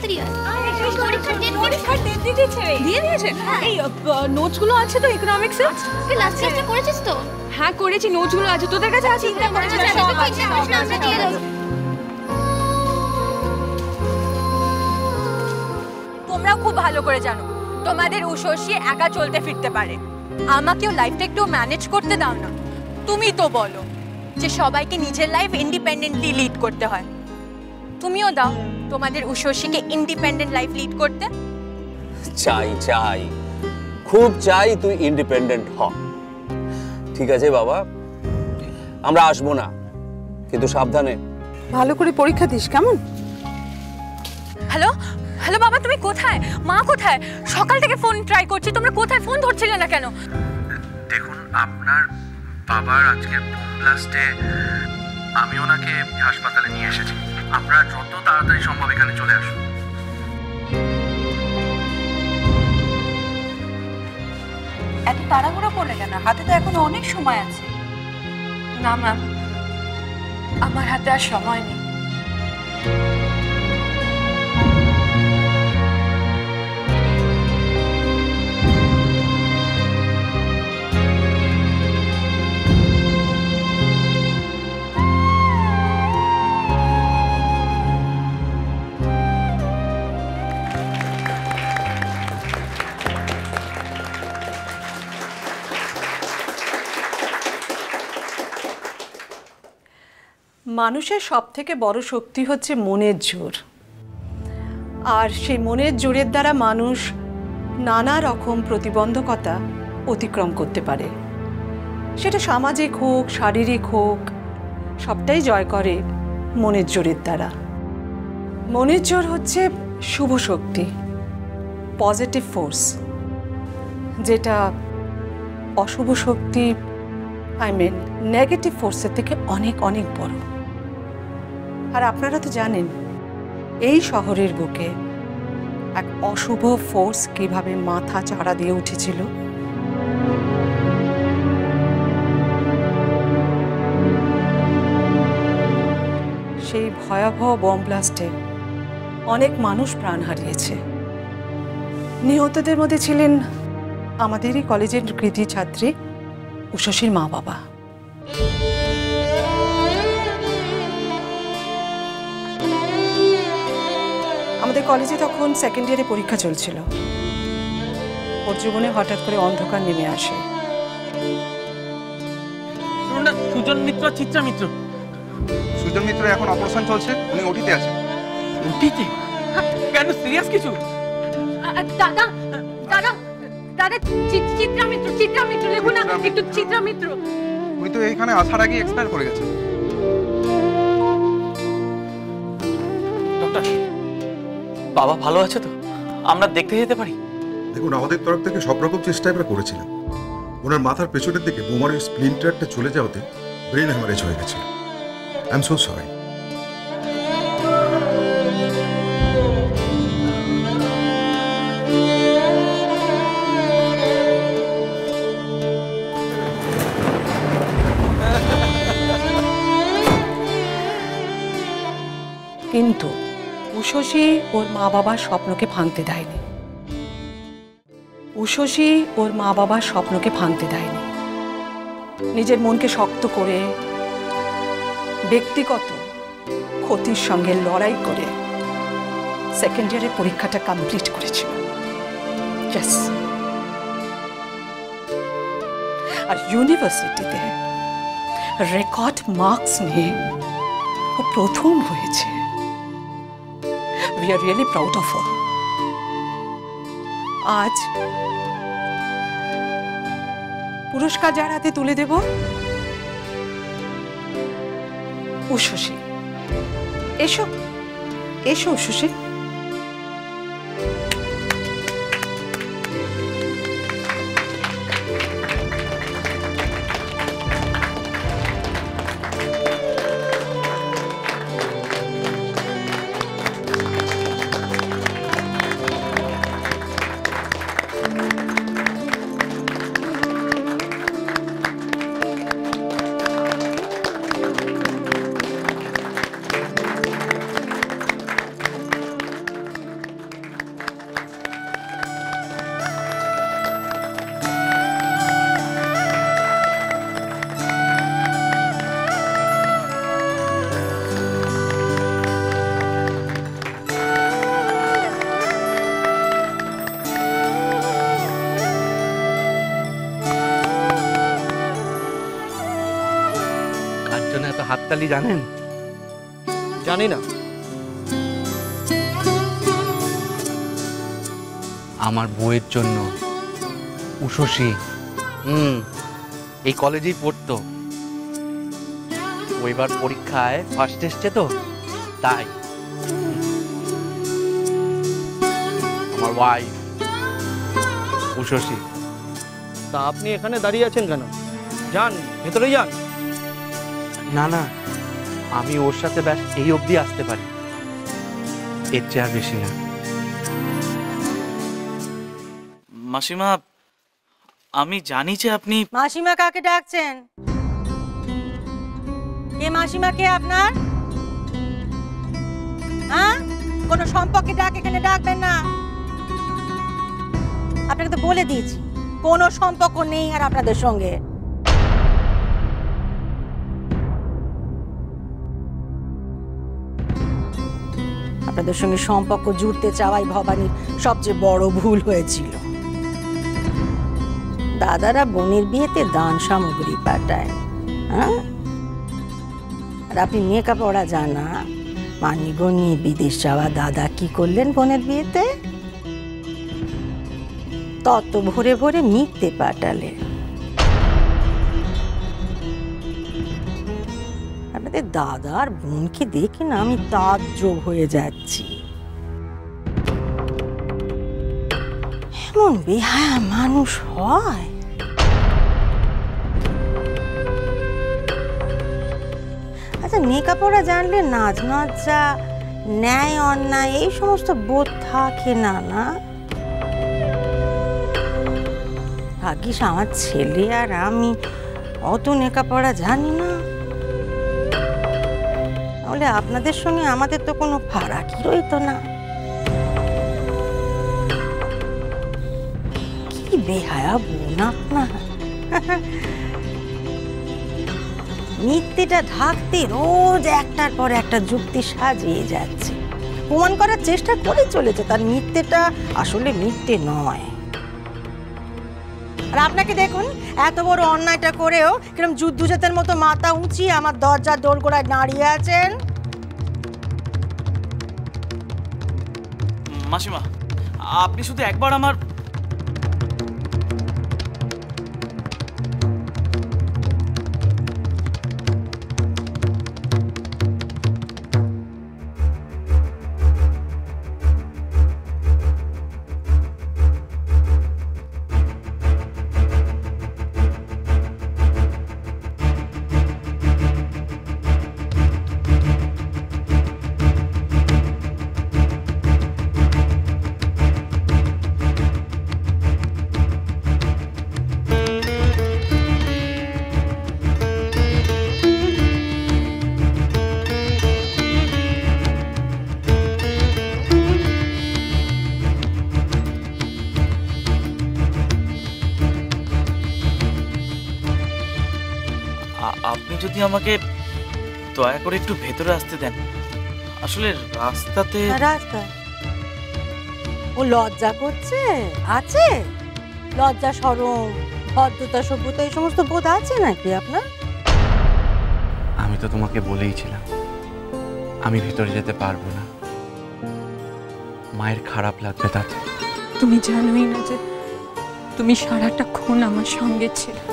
তাড়াতাড়ি আয়। পরীক্ষার ডেট দিয়ে দিয়েছে। এই নোটসগুলো আছে তো ইকোনমিক্সের? তুই লাস্ট ক্লাসটা করেছিস তো? হ্যাঁ করেছি, নোটসগুলো আছে তোদের কাছে? আছে? চিন্তা করিস না, সব আছে। আমরা দিয়ে দেব। তোমরাও খুব ভালো করে জানো তোমাদের উশসী একা চলতে ফিরতে পারে, আমাকেও লাইফটা একটু ম্যানেজ করতে দাও না। তুমি তো বলো যে সবাইকে নিজের লাইফ ইন্ডিপেন্ডেন্টলি লিড করতে হয়, তুমিও দাও তোমাদের উশসীকে ইন্ডিপেন্ডেন্ট লাইফ লিড করতে। চাই চাই, খুব চাই তুই ইন্ডিপেন্ডেন্ট হ। ঠিক আছে বাবা, আমরা আসবো না, কিন্তু সাবধানে। ভালো করে পরীক্ষা দিস, কেমন? হ্যালো হ্যালো বাবা, তুমি কোথায়? মা কোথায়? সকাল থেকে ফোন ট্রাই করছি, তোমরা কোথায়? ফোন ধরছিলে না কেন? দেখুন, আপনার বাবার আজকে বোম ব্লাস্টে আমি ওনাকে হাসপাতালে নিয়ে এসেছি। আপনারা যত তাড়াতাড়ি সম্ভব এখানে চলে আসুন। এত তাড়াহুড়ো করলে কেন? হাতে তো এখনো অনেক সময় আছে। না ম্যাম, আমার হাতে আর সময় নেই। মানুষের সবথেকে বড় শক্তি হচ্ছে মনের জোর, আর সেই মনের জোরের দ্বারা মানুষ নানা রকম প্রতিবন্ধকতা অতিক্রম করতে পারে। সেটা সামাজিক হোক, শারীরিক হোক, সবটাই জয় করে মনের জোরের দ্বারা। মনের জোর হচ্ছে শুভ শক্তি, পজিটিভ ফোর্স, যেটা অশুভ শক্তি নেগেটিভ ফোর্সের থেকে অনেক অনেক বড়। আর আপনারা তো জানেন এই শহরের বুকে এক অশুভ ফোর্স কিভাবে মাথা চাড়া দিয়ে উঠেছিল। সেই ভয়াবহ বম ব্লাস্টে অনেক মানুষ প্রাণ হারিয়েছে। নিহতদের মধ্যে ছিলেন আমাদেরই কলেজের কৃতি ছাত্রী উষসীর মা বাবা। আমাদের কলেজে তখন সেকেন্ড ইয়ারে পরীক্ষা চলছিল। ওর জীবনে হঠাৎ করে অন্ধকার নেমে আসে। সুজন মিত্র, চিত্রা মিত্র। সুজন মিত্র এখন অপারেশন চলছে, উনি ওটিতে আছেন। ওটিতে? কেন, সিরিয়াস কিছু? দাদা দাদা দাদা, চিত্রা মিত্র, চিত্রা মিত্র লেখো না একটু, চিত্রা মিত্র। উনি তো এইখানে আসার আগে এক্সপায়ার করে গেছেন। ডক্টর, বাবা ভালো আছে তো? আমরা দেখতে যেতে পারি? দেখুন, আমাদের তরফ থেকে সব রকম চেষ্টা আমরা করেছিলাম। ওনার মাথার পেছনের দিকে বোমার স্প্লিন্টারটা চলে যাওয়াতে ব্রেন হ্যামারেজ হয়ে গেছিল। I am so sorry. কিন্তু উষসী ওর মা বাবার স্বপ্নকে ভাঙতে দেয়নি। উষসী ওর মা বাবার স্বপ্নকে ভাঙতে দেয়নি। নিজের মনকে শক্ত করে ব্যক্তিগত ক্ষতির সঙ্গে লড়াই করে সেকেন্ড ইয়ারের পরীক্ষাটা কমপ্লিট করেছিল। আর ইউনিভার্সিটিতে রেকর্ড মার্কস নিয়ে ও প্রথম হয়েছে। We are really proud of her. আজ পুরস্কার যার হাতে তুলে দেব উষসী। এসো এসো উষসী। হাসপাতালি জানেন? জানি না। আমার বউয়ের জন্য উষসী এই কলেজেই পড়তো। ওইবার পরীক্ষায় ফার্স্ট এসছে তো, তাই আমার ওয়াইফ উষসী। তা আপনি এখানে দাঁড়িয়ে আছেন কেন? যান ভেতরে যান। না না, আমি ওর সাথে ব্যাস এই অবধি আসতে পারি, এর চেয়ে আর বেশি না। মাসিমা, আমি জানি যে আপনি... মাসিমা কাকে ডাকছেন? কে মাসিমা? কে আপনার? হ্যাঁ, কোনো সম্পর্কে ডাক এখানে ডাকবেন না। আপনাকে তো বলে দিয়েছি কোনো সম্পর্ক নেই আর আপনাদের সঙ্গে। আপনাদের সঙ্গে সম্পর্ক জুড়তে চাওয়াই ভবানীর সবচেয়ে বড় ভুল হয়েছিল। দাদারা বোনের বিয়েতে দান সামগ্রী পাঠায়, হ্যাঁ, আর আপনি মেকআপ ওরা জানা মানিগো নিয়ে বিদেশ যাওয়া দাদা কি করলেন বোনের বিয়েতে? তত ভরে ভরে মিথ্যে পাঠালে। আপনাদের দাদার বোনকে দেখে না আমি তাজ্জব হয়ে যাচ্ছি। এমন বেহায়া মানুষ হয়? আচ্ছা, মেকআপ ওরা জানলে নাচ নাচা, ন্যায় অন্যায় এই সমস্ত বোধ থাকে না? না, ভাগ্যিস আমার ছেলে আর আমি অত লেখাপড়া জানি না, তাহলে আপনাদের সঙ্গে আমাদের তো কোনো ফারাকই রইতো না। কি বেহায়া বোন আপনার! মিথ্যেটা ঢাকতে রোজ একটার পর একটা যুক্তি সাজিয়ে যাচ্ছে, প্রমাণ করার চেষ্টা করে চলেছে তার মিথ্যেটা আসলে মিথ্যে নয়। আর আপনাকে দেখুন, এত বড় অন্যায়টা করেও কিরকম যুদ্ধজাতের মতো মাথা উঁচিয়ে আমার দরজার দোরগোড়ায় দাঁড়িয়ে আছেন। মাসিমা, আপনি শুধু একবার আমার... আপনি যদি আমাকে দয়া করে একটু ভেতরে আসতে দেন। আসলে রাস্তাতে... রাস্তা? ও লজ্জা করছে? আছে লজ্জা, শরম, ভদ্রতা, সভ্যতা এই সমস্ত বোধ আছে নাকি আপনার? আমি তো তোমাকে বলেইছিলাম আমি ভিতরে যেতে পারবো না, মায়ের খারাপ লাগবে তাতে। তুমি জানোই না যে তুমি সারাটাক্ষণ আমার সঙ্গে ছিলে।